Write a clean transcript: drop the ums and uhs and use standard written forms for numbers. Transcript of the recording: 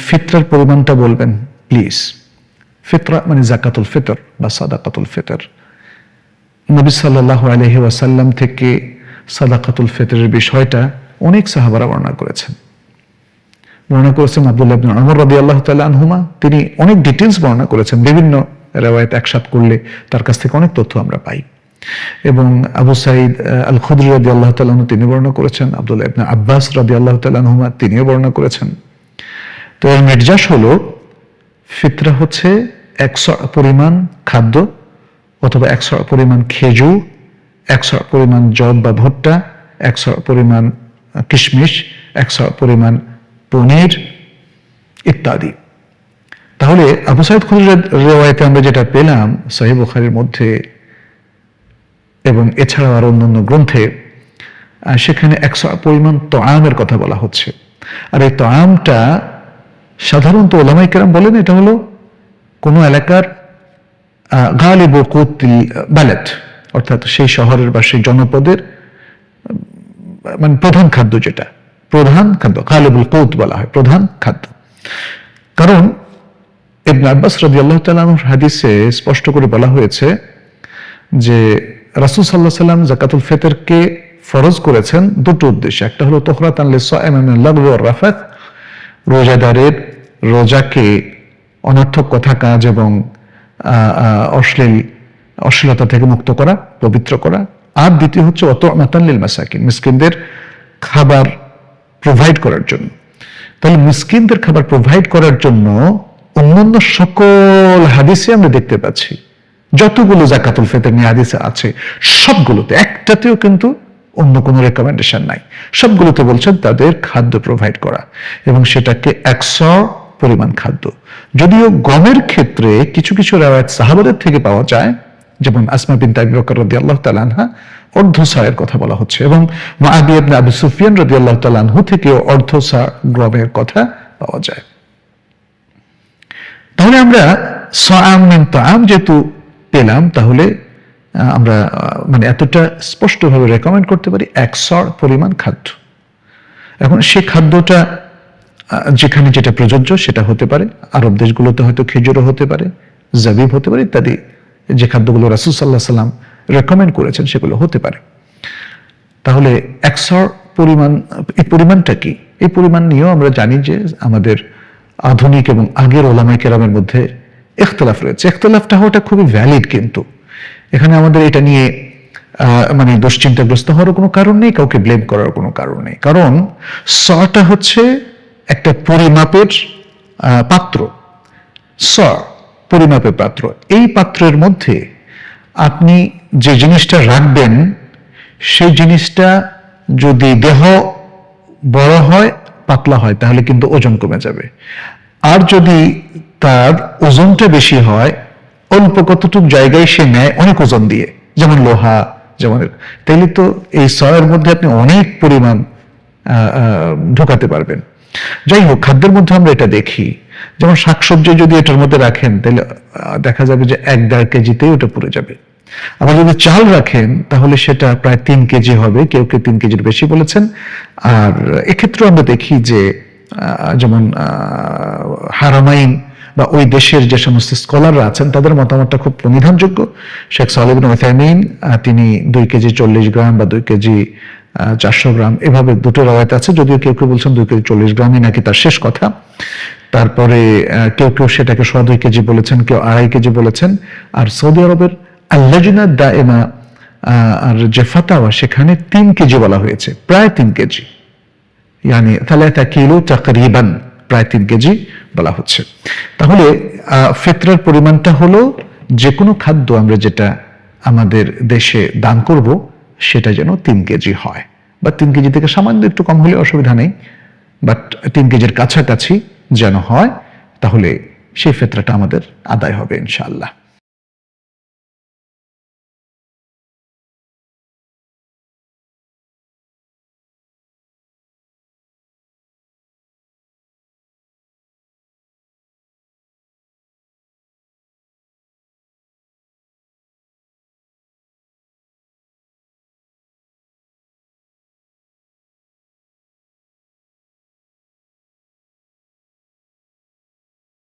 ফিতরার পরিমাণটা বলবেন প্লিজ। ফিতরা মানে যাকাতুল ফিতর বা সাদাকাতুল ফিতর। নবী সাল্লাল্লাহু আলাইহি ওয়াসাল্লাম থেকে সাদাকাতুল ফিতরের বিষয়টা অনেক সাহাবারা বর্ণনা করেছেন। আব্দুল্লাহ ইবনে উমর রাদিয়াল্লাহু তাআলা আনহুমা, তিনি অনেক ডিটেইলস বর্ণনা করেছেন, বিভিন্ন রিওয়ায়াত একসাথে করলে তার কাছ থেকে অনেক তথ্য আমরা পাই। এবং আবু সাঈদ আল খুদরি রাদিয়াল্লাহু তাআলা আনহু তিনি বর্ণনা করেছেন, আব্দুল্লাহ ইবনে আব্বাস রাদিয়াল্লাহু তাআলা আনহুমা তিনিও বর্ণনা করেছেন। তো এর নির্যাস হলো ফিতরা হচ্ছে 100 পরিমাণ খাদ্য অথবা 100 পরিমাণ খেজুর, 100 পরিমাণ জব বা ভুট্টা, 100 পরিমাণ কিশমিশ, 100 পরিমাণ পনির ইত্যাদি। তাহলে আবু সাঈদ খুদরির রিওয়ায়াতে আমরা যেটা পেলাম সহিহ বুখারীর মধ্যে এবং এছাড়াও আরো অন্যান্য গ্রন্থে, সেখানে 100 পরিমাণ তাআমের কথা বলা হচ্ছে। আর এই তাআমটা সাধারণত উলামায়ে কেরাম বলেন এটা হলো কোন এলাকার গালিবু কুতিল বালাদ, অর্থাৎ সেই শহরের বা সেই জনপদের মানে প্রধান খাদ্য, যেটা প্রধান খাদ্য গালিবুল কুত বলা হয়, প্রধান খাদ্য। কারণ ইবনে আব্বাস রাদিয়াল্লাহু তাআলা আনহুর হাদিসে স্পষ্ট করে বলা হয়েছে যে রাসূল সাল্লাল্লাহু আলাইহি ওয়াসাল্লাম যাকাতুল ফিতরকে ফরজ করেছেন দুটো উদ্দেশ্যে। একটা হলো তুহরাতান লিস-সাইম মিনাল লাগwi ওয়ার রাফাত, রোজাদারের রোজাকে অনর্থক কথা কাজ এবং অশ্লীলতা থেকে মুক্ত করা, পবিত্র করা। আর দ্বিতীয় হচ্ছে ওয়াতু'মাতান লিল মাসাকিন, মিসকিনদের খাবার প্রোভাইড করার জন্য। তাহলে মিসকিনদের খাবার প্রোভাইড করার জন্য অন্যান্য সকল হাদিসে আমরা দেখতে পাচ্ছি, যতগুলো যাকাতুল ফিতর নিয়ে হাদিসে আছে সবগুলোতে একটাতেও কিন্তু অন্য কোনো রেকমেন্ডেশন নাই। সবগুলোতে বলছেন তাদের খাদ্য প্রোভাইড করা, এবং সেটাকে 100 পরিমাণ খাদ্য। যদিও গমের ক্ষেত্রে কিছু কিছু রিওয়ায়াত সাহাবাদের থেকে পাওয়া যায়, যেমন আসমা বিনত আবি বকর রাদিয়াল্লাহু তাআলা আনহা অর্ধসায়ের কথা বলা হচ্ছে, এবং মুআবিয়া ইবনে আবি সুফিয়ান রাদিয়াল্লাহু তাআলা আনহু থেকেও অর্ধসা গমের কথা পাওয়া যায়। তাহলে আমরা সাআম মিন তাআম যেহেতু পেলাম, তাহলে আমরা মানে এতটা স্পষ্টভাবে রেকমেন্ড করতে পারি 100 পরিমাণ খাদ্য। এখন সেই খাদ্যটা যেখানে যেটা প্রযোজ্য সেটা হতে পারে, আরব দেশগুলোতে হয়তো খেজুরও হতে পারে, জাবিব হতে পারে ইত্যাদি, যে খাদ্যগুলো রাসূল সাল্লাল্লাহু আলাইহি ওয়াসাল্লাম রেকমেন্ড করেছেন সেগুলো হতে পারে। তাহলে 100 পরিমাণ, এই পরিমাণটা কি? এই পরিমাণ নিয়েও আমরা জানি যে আমাদের আধুনিক এবং আগের উলামায়ে কেরামের মধ্যে ইখতিলাফ রয়েছে। ইখতিলাফটা হওয়াটা খুবই ভ্যালিড, কিন্তু এখানে আমাদের এটা নিয়ে মানে দুশ্চিন্তাগ্রস্ত হওয়ার কোনো কারণ নেই, কাউকে ব্লেম করার কোনো কারণ নেই। কারণ সটা হচ্ছে একটা পরিমাপের পাত্র, পরিমাপের পাত্র। এই পাত্রের মধ্যে আপনি যে জিনিসটা রাখবেন সেই জিনিসটা যদি দেহ বড় হয়, পাতলা হয়, তাহলে কিন্তু ওজন কমে যাবে। আর যদি তার ওজনটা বেশি হয়, অল্প কতটুকু জায়গায় সে নেয় অনেক ওজন দিয়ে, যেমন লোহা, যেমন, তাইলে তো এই সয়ের মধ্যে আপনি অনেক পরিমাণ ঢোকাতে পারবেন। যাই হোক, খাদ্যের মধ্যে আমরা এটা দেখি, যেমন শাকসবজি যদি এটার মধ্যে রাখেন তাহলে দেখা যাবে যে 1-1.5 কেজিতেই ওটা পুড়ে যাবে। আবার যদি চাল রাখেন তাহলে সেটা প্রায় 3 কেজি হবে, কেউ কেউ 3 কেজির বেশি বলেছেন। আর এক্ষেত্রে আমরা দেখি যে যেমন হারামাইন বা ওই দেশের যে সমস্ত স্কলাররা আছেন তাদের মতামতটা খুব প্রণিধানযোগ্য। শেখ সালেহ ইবনে উসাইমিন তিনি 2 কেজি 40 গ্রাম বা 2 কেজি 400 গ্রাম এভাবে দুটো রিওয়ায়াত আছে, যদিও কেউ কেউ বলছেন 2 কেজি 40 গ্রামই নাকি তার শেষ কথা। তারপরে কেউ কেউ সেটাকে 2.5 কেজি বলেছেন, কেউ 2.5 কেজি বলেছেন। আর সৌদি আরবের আল-লাজনা দায়েমা আর যে ফাতাওয়া, সেখানে 3 কেজি বলা হয়েছে, প্রায় 3 কেজি, মানে 3 কিলো তাকরিবান, প্রায় 3 কেজি বলা হচ্ছে। তাহলে ফিতরার পরিমাণটা হলো যে কোনো খাদ্য আমরা যেটা আমাদের দেশে দান করব সেটা যেন 3 কেজি হয়, বা 3 কেজি থেকে সামান্য একটু কম হলে অসুবিধা নেই, বাট 3 কেজির কাছাকাছি যেন হয়, তাহলে সেই ফিতরাটা আমাদের আদায় হবে ইনশাআল্লাহ।